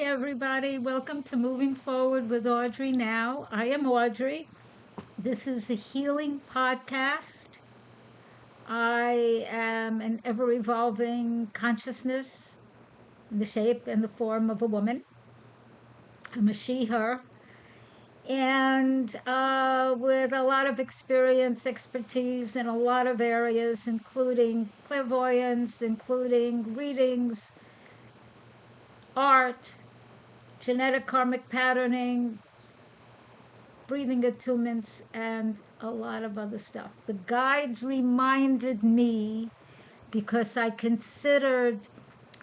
everybody. Welcome to Moving Forward with Audrey Now. I am Audrey. This is a healing podcast. I am an ever evolving consciousness in the shape and the form of a woman. I'm a she, her, and with a lot of experience, expertise in a lot of areas, including clairvoyance, including readings, art, genetic karmic patterning, breathing attunements, and a lot of other stuff. The guides reminded me because I considered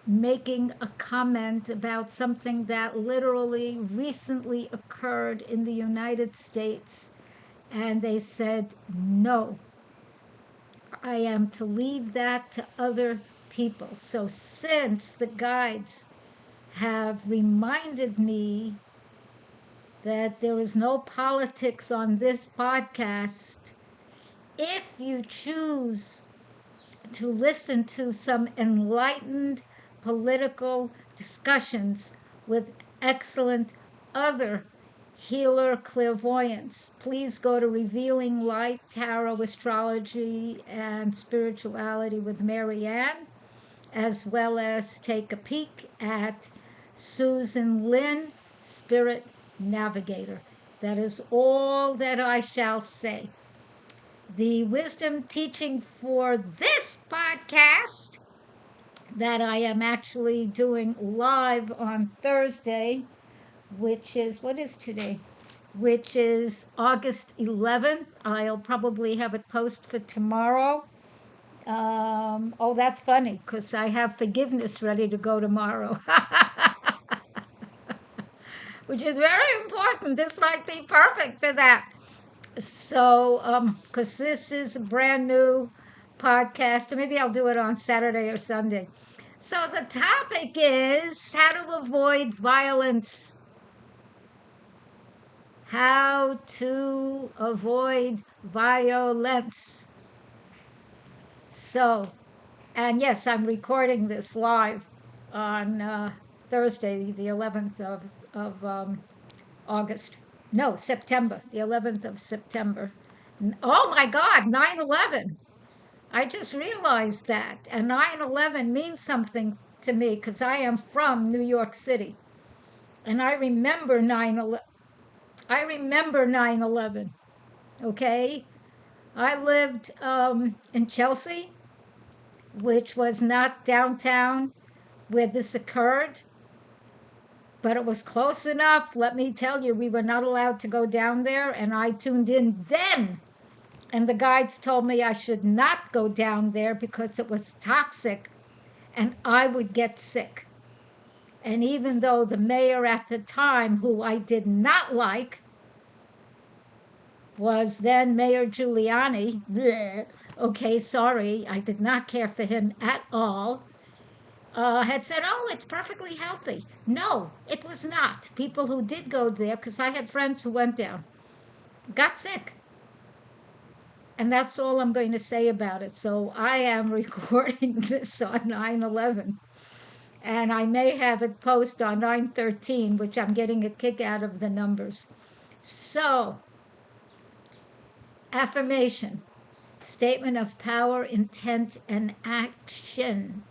making a comment about something that literally recently occurred in the United States, and they said, no, I am to leave that to other people. So since the guides have reminded me that there is no politics on this podcast, if you choose to listen to some enlightened political discussions with excellent other healer clairvoyance, please go to Revealing Light, Tarot, Astrology, and Spirituality with Maryann, as well as take a peek at Susan Lynn, Spirit Navigator. That is all that I shall say. The wisdom teaching for this podcast that I am actually doing live on Thursday, which is, what is today? Which is August 11th. I'll probably have it posted for tomorrow. Oh, that's funny because I have forgiveness ready to go tomorrow. Which is very important. This might be perfect for that. So, because this is a brand new podcast, or maybe I'll do it on Saturday or Sunday. So, the topic is how to avoid violence. How to avoid violence. So, and yes, I'm recording this live on Thursday, the 11th of August. No, September, the 11th of September. Oh my God, 9/11. I just realized that. And 9/11 means something to me because I am from New York City. And I remember 9/11. I remember 9/11. Okay? I lived in Chelsea, which was not downtown where this occurred, but it was close enough. Let me tell you, we were not allowed to go down there, and I tuned in then. And the guides told me I should not go down there because it was toxic and I would get sick. And even though the mayor at the time, who I did not like, was then Mayor Giuliani, bleh, okay, sorry, I did not care for him at all, had said, oh, it's perfectly healthy. No, it was not. People who did go there, because I had friends who went down, got sick. And that's all I'm going to say about it. So I am recording this on 9/11. And I may have it post on 9/13, which I'm getting a kick out of the numbers. So, affirmation, statement of power, intent, and action.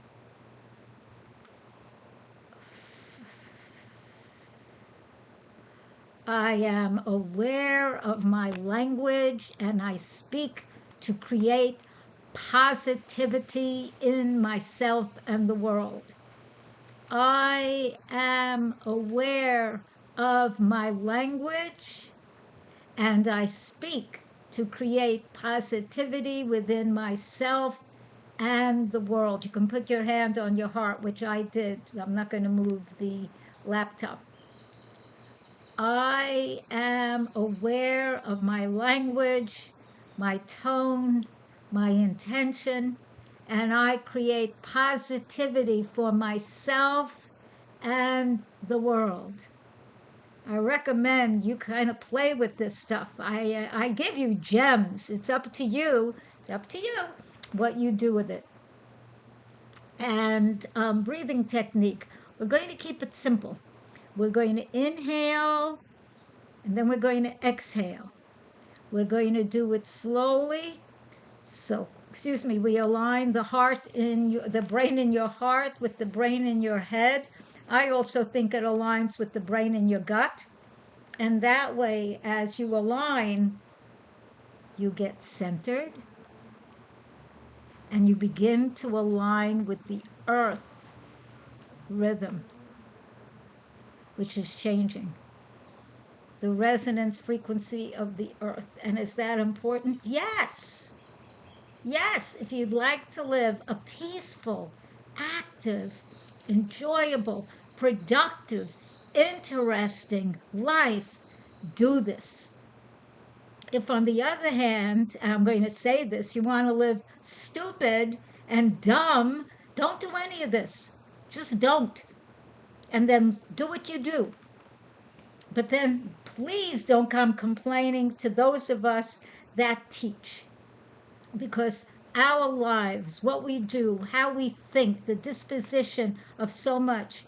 I am aware of my language and I speak to create positivity in myself and the world. I am aware of my language and I speak to create positivity within myself and the world. You can put your hand on your heart, which I did. I'm not going to move the laptop. I am aware of my language, my tone, my intention, and I create positivity for myself and the world. I recommend you kind of play with this stuff. I give you gems. It's up to you. It's up to you what you do with it. And breathing technique. We're going to keep it simple. We're going to inhale, and then we're going to exhale. We're going to do it slowly. So, excuse me, we align the heart the brain in your heart with the brain in your head. I also think it aligns with the brain in your gut. And that way, as you align, you get centered and you begin to align with the earth rhythm, which is changing. The resonance frequency of the earth. And is that important? Yes. Yes, if you'd like to live a peaceful, active, enjoyable, productive, interesting life, do this. If, on the other hand, I'm going to say this, you want to live stupid and dumb, don't do any of this. Just don't. And then do what you do. But then please don't come complaining to those of us that teach. Because our lives, what we do, how we think, the disposition of so much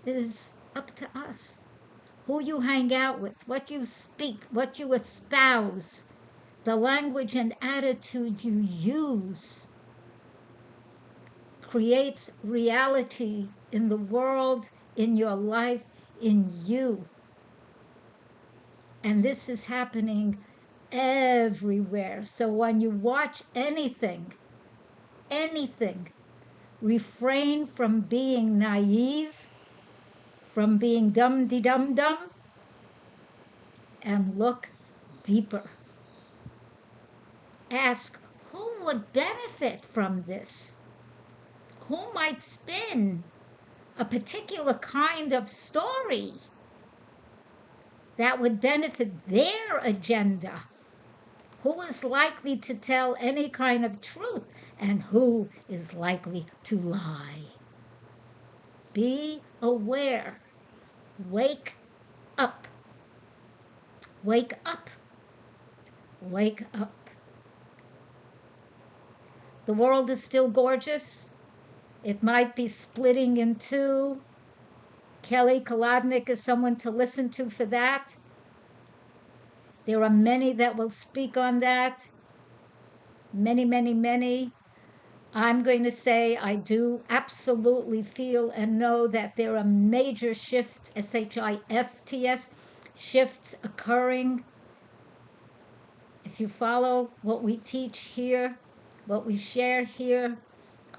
is up to us. Who you hang out with, what you speak, what you espouse, the language and attitude you use creates reality in the world, in your life, in you. And this is happening everywhere. So when you watch anything, refrain from being naive, from being dum-de-dum-dum, and look deeper. Ask, who would benefit from this? Who might spin a particular kind of story that would benefit their agenda? Who is likely to tell any kind of truth, and who is likely to lie? Be aware. Wake up. Wake up. Wake up. The world is still gorgeous. It might be splitting in two. Kelly Kolodnik is someone to listen to for that. There are many that will speak on that. Many, many, many. I'm going to say I do absolutely feel and know that there are major shifts, SHIFTS, shifts occurring. If you follow what we teach here, what we share here,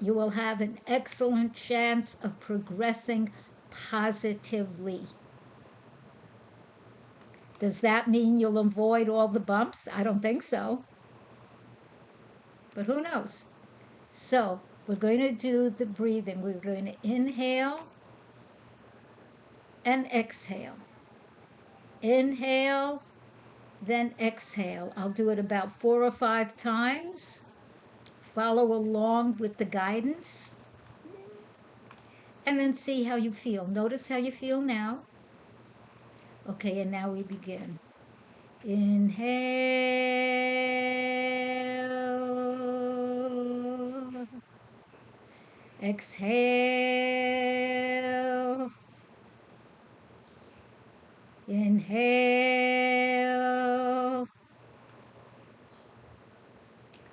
you will have an excellent chance of progressing positively. Does that mean you'll avoid all the bumps? I don't think so. But who knows? So we're going to do the breathing. We're going to inhale and exhale. Inhale, then exhale. I'll do it about 4 or 5 times. Follow along with the guidance. And then see how you feel. Notice how you feel now. Okay, and now we begin. Inhale. Exhale. Inhale.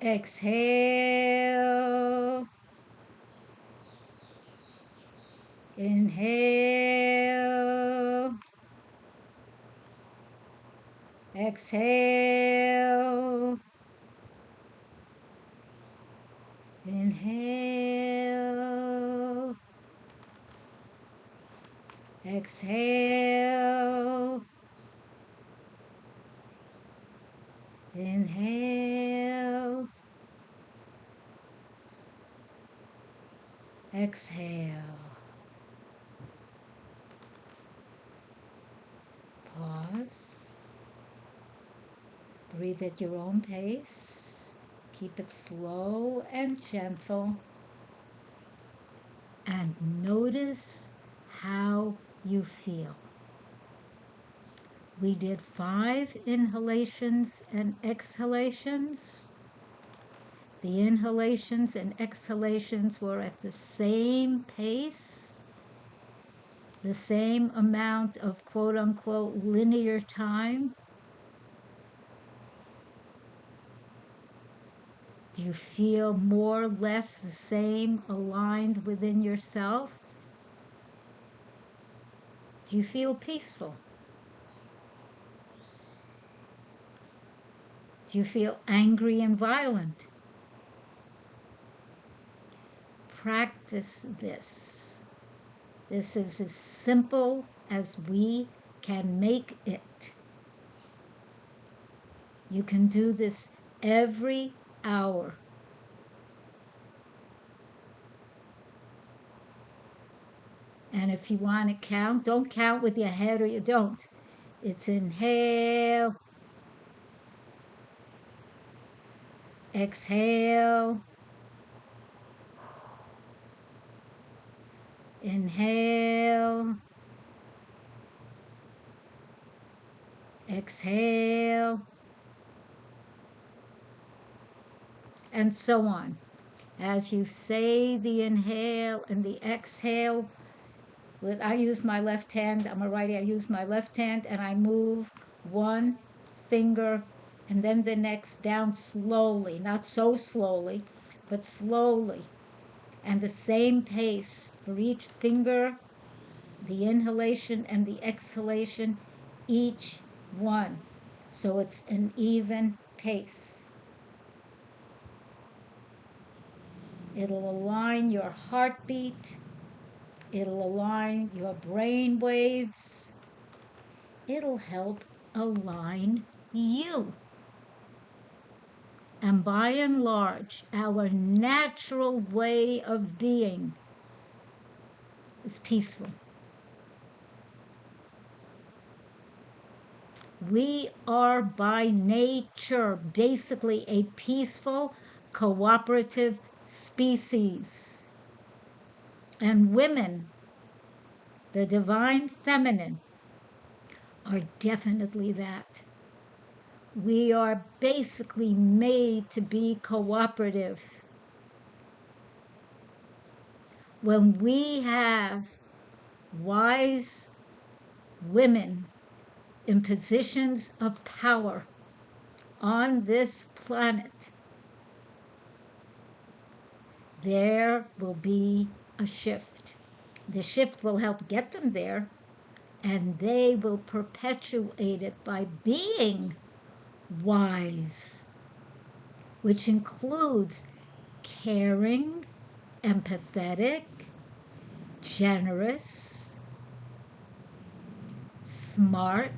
Exhale. Inhale. Exhale. Inhale. Exhale. Inhale. Exhale. Pause. Breathe at your own pace. Keep it slow and gentle. And notice how you feel. We did 5 inhalations and exhalations. The inhalations and exhalations were at the same pace. the same amount of quote unquote linear time? Do you feel more or less the same aligned within yourself? Do you feel peaceful? Do you feel angry and violent? Practice this. This is as simple as we can make it. You can do this every hour. And if you want to count, don't count with your head or you don't. It's inhale, exhale, inhale, exhale, and so on. As you say the inhale and the exhale, I use my left hand, I'm a righty, I use my left hand and I move one finger and then the next down slowly, not so slowly, but slowly. And the same pace for each finger, the inhalation and the exhalation, each one. So it's an even pace. It'll align your heartbeat. It'll align your brain waves. It'll help align you. And by and large, our natural way of being is peaceful. We are by nature basically a peaceful, cooperative species. And women, the divine feminine, are definitely that. We are basically made to be cooperative. When we have wise women in positions of power on this planet, there will be a shift. The shift will help get them there, and they will perpetuate it by being wise, which includes caring, empathetic, generous, smart,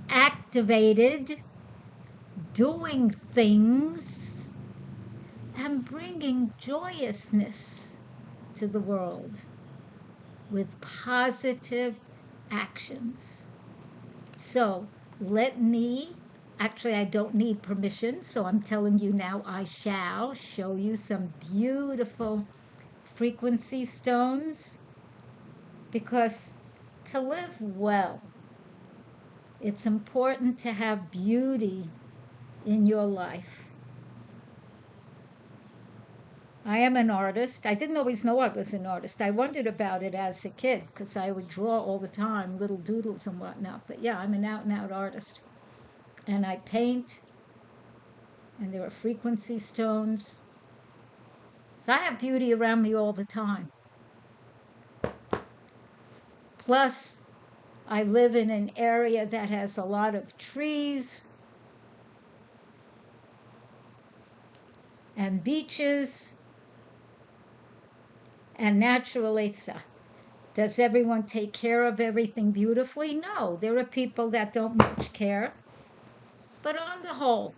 activated, doing things, and bringing joyousness to the world with positive actions. So let me, actually, I don't need permission, so I'm telling you now, I shall show you some beautiful frequency stones, because to live well, it's important to have beauty in your life. I am an artist. I didn't always know I was an artist. I wondered about it as a kid because I would draw all the time, little doodles and whatnot. But yeah, I'm an out and out artist. And I paint, and there are frequency stones. So I have beauty around me all the time. Plus, I live in an area that has a lot of trees and beaches and naturaleza. Does everyone take care of everything beautifully? No. There are people that don't much care. But on the whole,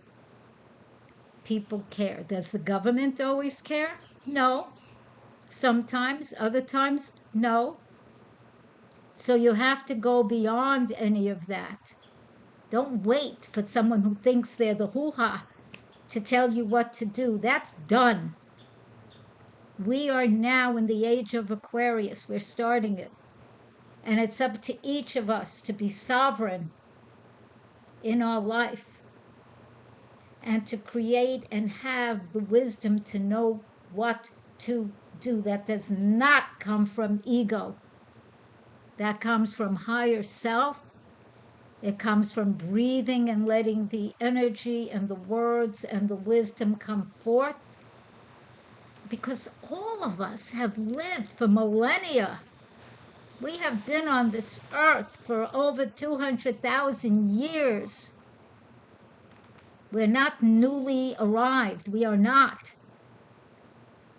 people care. Does the government always care? No. Sometimes, other times, no. So you have to go beyond any of that. Don't wait for someone who thinks they're the hoo-ha to tell you what to do. That's done. We are now in the age of Aquarius. We're starting it. And it's up to each of us to be sovereign in our life and to create and have the wisdom to know what to do. That does not come from ego. That comes from higher self. It comes from breathing and letting the energy and the words and the wisdom come forth. Because all of us have lived for millennia. We have been on this earth for over 200,000 years. We're not newly arrived. We are not.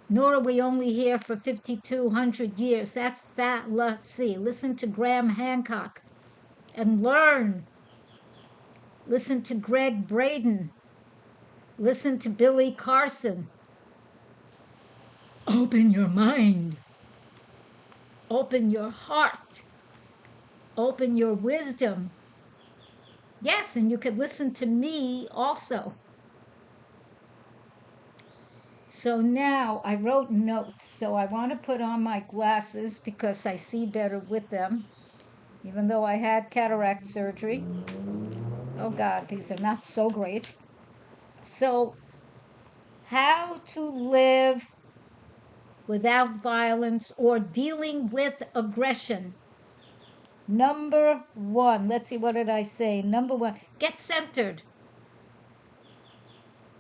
Nor are we only here for 5,200 years. That's fallacy. Listen to Graham Hancock and learn. Listen to Greg Braden. Listen to Billy Carson. Open your mind. Open your heart. Open your wisdom. Yes, and you could listen to me also. So now I wrote notes. So I want to put on my glasses because I see better with them, even though I had cataract surgery. Oh God, these are not so great. So, how to live without violence or dealing with aggression. Number one, let's see, what did I say? Number one, get centered.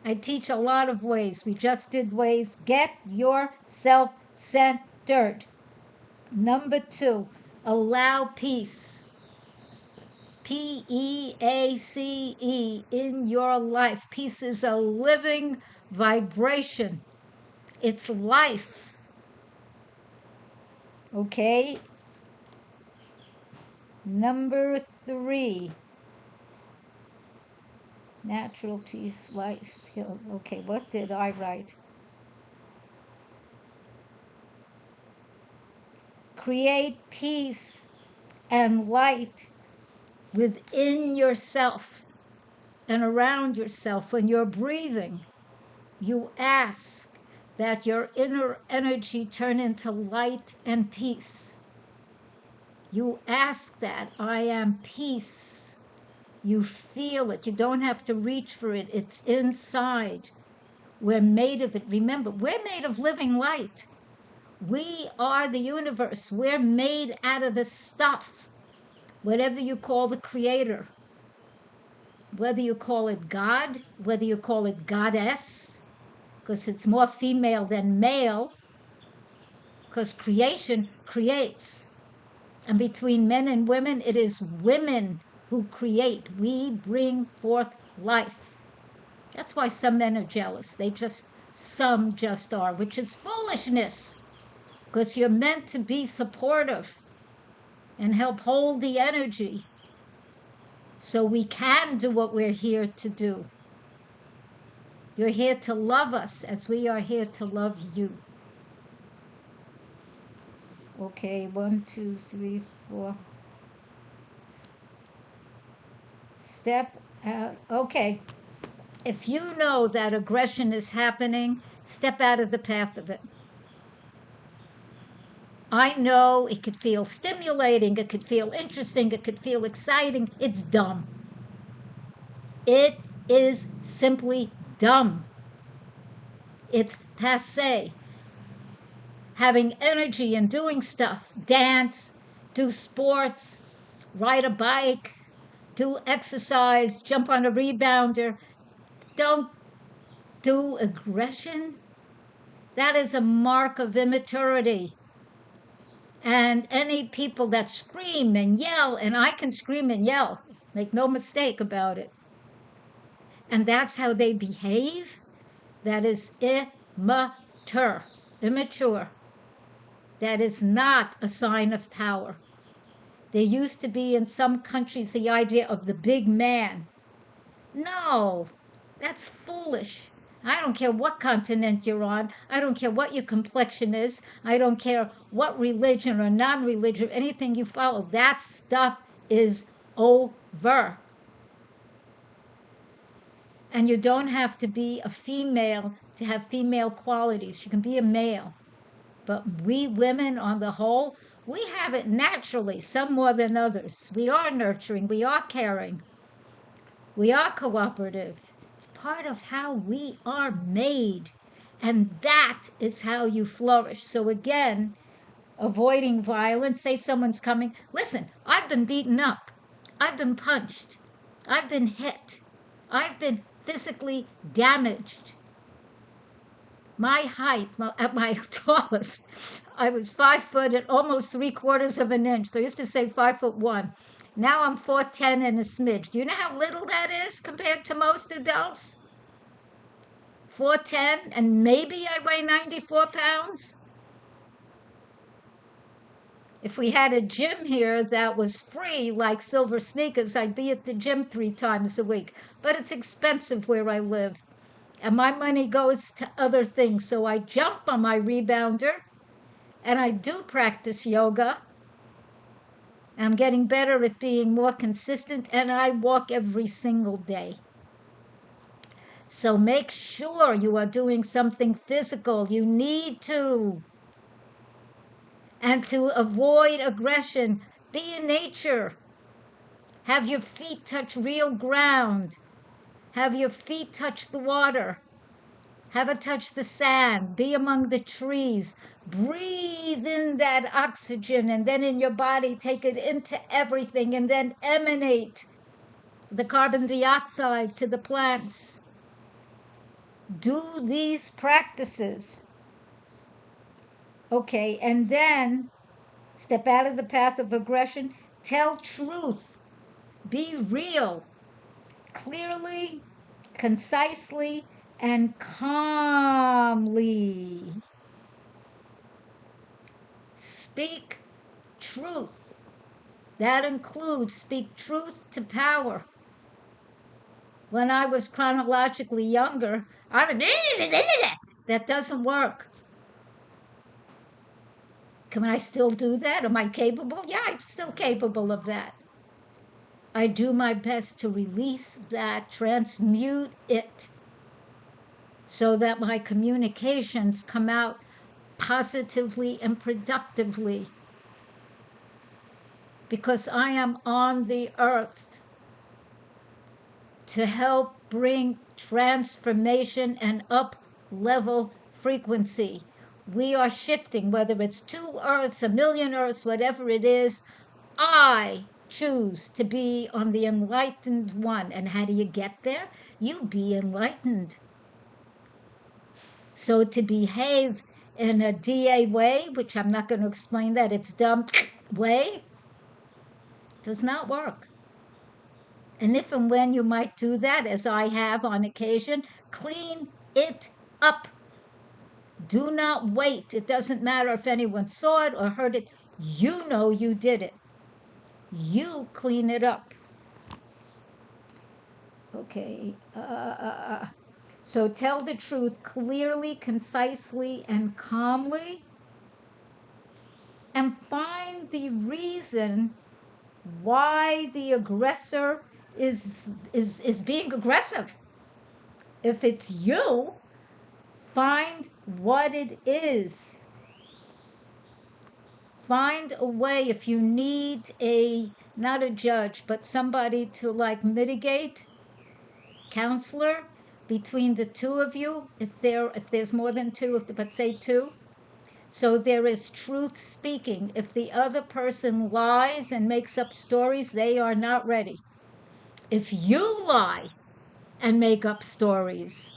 I teach a lot of ways. We just did ways. Get yourself centered. Number two, allow peace. Peace in your life. Peace is a living vibration. It's life. Okay? Number three, natural peace, life skills. Okay, what did I write? Create peace and light within yourself and around yourself. When you're breathing, you ask that your inner energy turn into light and peace. You ask that I am peace. You feel it. You don't have to reach for it. It's inside. We're made of it. Remember, we're made of living light. We are the universe. We're made out of the stuff. Whatever you call the creator, whether you call it God, whether you call it goddess, because it's more female than male, because creation creates. And between men and women, it is women who create. We bring forth life. That's why some men are jealous. Some just are, which is foolishness, because you're meant to be supportive and help hold the energy so we can do what we're here to do. You're here to love us as we are here to love you. Okay, 1, 2, 3, 4. Step out. Okay. If you know that aggression is happening, step out of the path of it. I know it could feel stimulating, it could feel interesting, it could feel exciting. It's dumb. It is simply dumb. It's passé. Having energy and doing stuff, dance, do sports, ride a bike, do exercise, jump on a rebounder. Don't do aggression. That is a mark of immaturity. And any people that scream and yell, and I can scream and yell, make no mistake about it, and that's how they behave, that is immature. Immature. That is not a sign of power. There used to be in some countries the idea of the big man. No, that's foolish. I don't care what continent you're on. I don't care what your complexion is. I don't care what religion or non-religion, anything you follow. That stuff is over. And you don't have to be a female to have female qualities. You can be a male. But we women, on the whole, we have it naturally, some more than others. We are nurturing. We are caring. We are cooperative. It's part of how we are made. And that is how you flourish. So again, avoiding violence. Say someone's coming. Listen, I've been beaten up. I've been punched. I've been hit. I've been physically damaged. My height, at my tallest, I was 5 foot and almost 3/4 of an inch. So I used to say 5'1". Now I'm 4'10" and a smidge. Do you know how little that is compared to most adults? 4'10", and maybe I weigh 94 pounds. If we had a gym here that was free, like Silver Sneakers, I'd be at the gym 3 times a week. But it's expensive where I live. And my money goes to other things. So I jump on my rebounder and I do practice yoga. I'm getting better at being more consistent, and I walk every single day. So make sure you are doing something physical. You need to. And to avoid aggression, be in nature. Have your feet touch real ground. Have your feet touch the water. Have it touch the sand. Be among the trees. Breathe in that oxygen, and then in your body, take it into everything, and then emanate the carbon dioxide to the plants. Do these practices. Okay, and then step out of the path of aggression. Tell truth. Be real. Clearly, concisely, and calmly. Speak truth. That includes speak truth to power. When I was chronologically younger, I would, that doesn't work. Can I still do that? Am I capable? Yeah, I'm still capable of that. I do my best to release that, transmute it, so that my communications come out positively and productively. Because I am on the earth to help bring transformation and up level frequency. We are shifting, whether it's 2 Earths, 1,000,000 Earths, whatever it is. I choose to be on the enlightened one. And how do you get there? You be enlightened. So to behave in a DA way, which I'm not going to explain that, it's dumb way, does not work. And if and when you might do that, as I have on occasion, clean it up. Do not wait. It doesn't matter if anyone saw it or heard it. You know you did it. You clean it up. Okay. So tell the truth clearly, concisely, and calmly. And find the reason why the aggressor is being aggressive. If it's you, find what it is. Find a way. If you need not a judge, but somebody to like mitigate, counselor between the two of you, if there's more than two, but say two. So there is truth speaking. If the other person lies and makes up stories, they are not ready. If you lie and make up stories,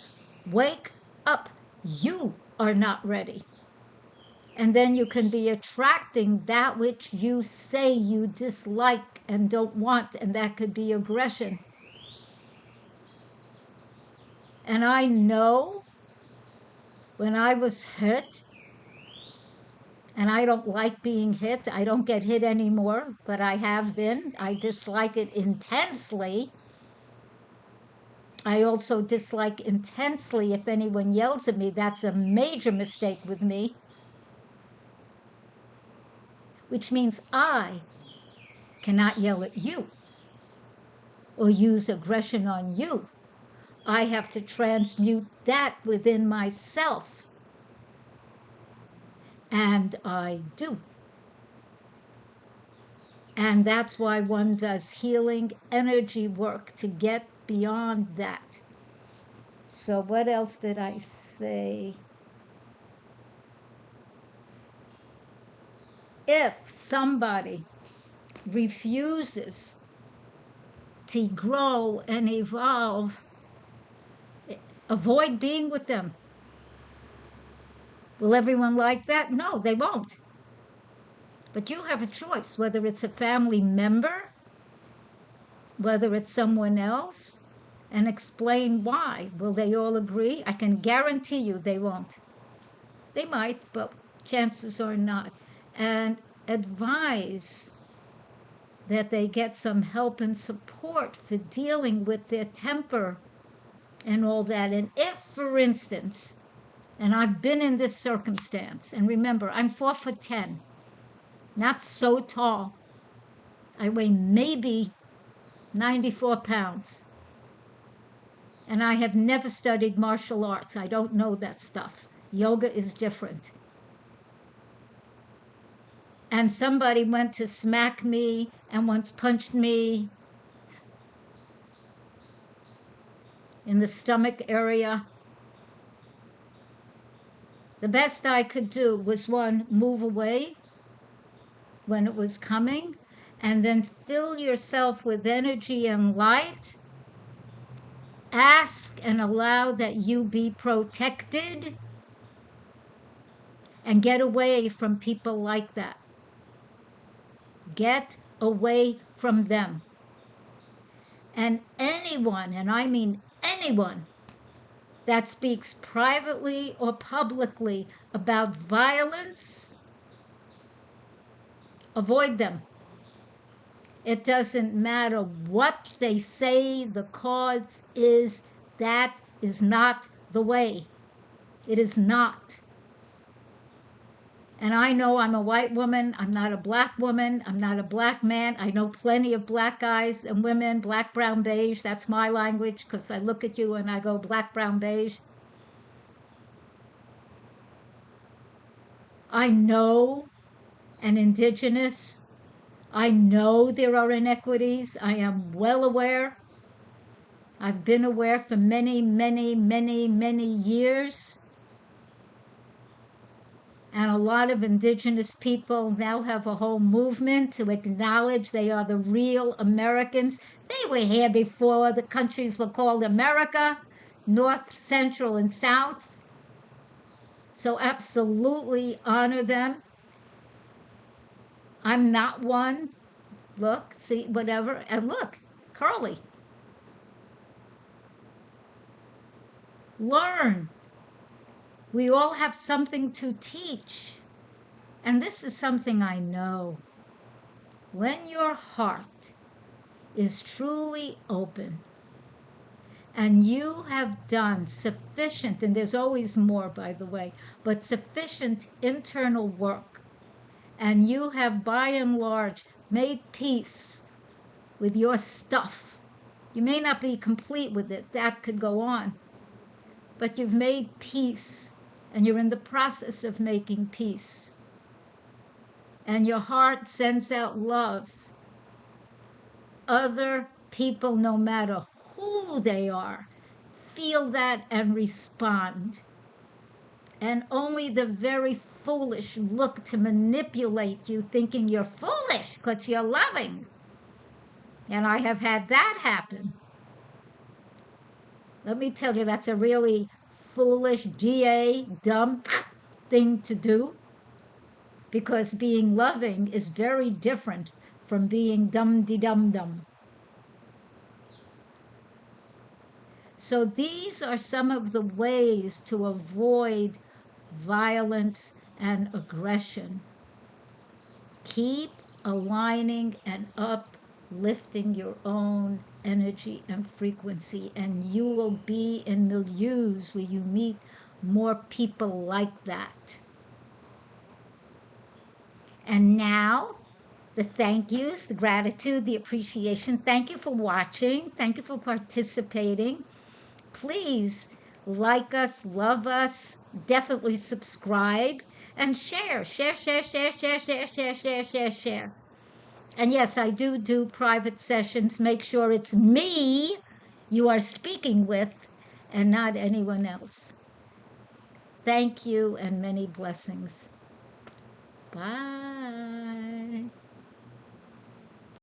wake up. You are not ready. And then you can be attracting that which you say you dislike and don't want, and that could be aggression. And I know when I was hit, and I don't like being hit. I don't get hit anymore, but I have been. I dislike it intensely. I also dislike intensely if anyone yells at me. That's a major mistake with me, which means I cannot yell at you or use aggression on you. I have to transmute that within myself. And I do. And that's why one does healing energy work to get beyond that. So what else did I say? if somebody refuses to grow and evolve, avoid being with them. Will everyone like that? No, they won't. But you have a choice, whether it's a family member, whether it's someone else, and explain why. Will they all agree? I can guarantee you they won't. They might, but chances are not. And advise that they get some help and support for dealing with their temper and all that. And if, for instance, and I've been in this circumstance, and remember, I'm 4'10", not so tall. I weigh maybe 94 pounds. And I have never studied martial arts. I don't know that stuff. Yoga is different. And somebody went to smack me and once punched me in the stomach area. The best I could do was, one, move away when it was coming, and then fill yourself with energy and light. Ask and allow that you be protected, and get away from people like that. Get away from them. And anyone, and I mean anyone, that speaks privately or publicly about violence, avoid them. It doesn't matter what they say the cause is, that is not the way. It is not. And I know I'm a white woman, I'm not a black woman, I'm not a black man. I know plenty of black guys and women, black, brown, beige. That's my language, because I look at you and I go black, brown, beige. I know an indigenous. I know there are inequities. I am well aware. I've been aware for many, many, many, many years. And a lot of indigenous people now have a whole movement to acknowledge they are the real Americans. They were here before the countries were called America, North, Central, and South. So absolutely honor them. I'm not one. Look, see, whatever. And look, Curly. Learn. We all have something to teach. And this is something I know. When your heart is truly open and you have done sufficient, and there's always more, by the way, but sufficient internal work, and you have by and large made peace with your stuff. You may not be complete with it, that could go on, but you've made peace and you're in the process of making peace. And your heart sends out love. Other people, no matter who they are, feel that and respond. And only the very foolish look to manipulate you, thinking you're foolish because you're loving. And I have had that happen. Let me tell you, that's a really foolish, dumb thing to do, because being loving is very different from being dum-de-dum-dum. So these are some of the ways to avoid violence and aggression. Keep aligning and uplifting your own energy and frequency, and you will be in milieus where you meet more people like that. And now, the thank yous, the gratitude, the appreciation. Thank you for watching. Thank you for participating. Please like us, love us, definitely subscribe, and share. Share, share, share, share, share, share, share, share, share. And yes, I do private sessions. Make sure it's me you are speaking with and not anyone else. Thank you and many blessings. Bye.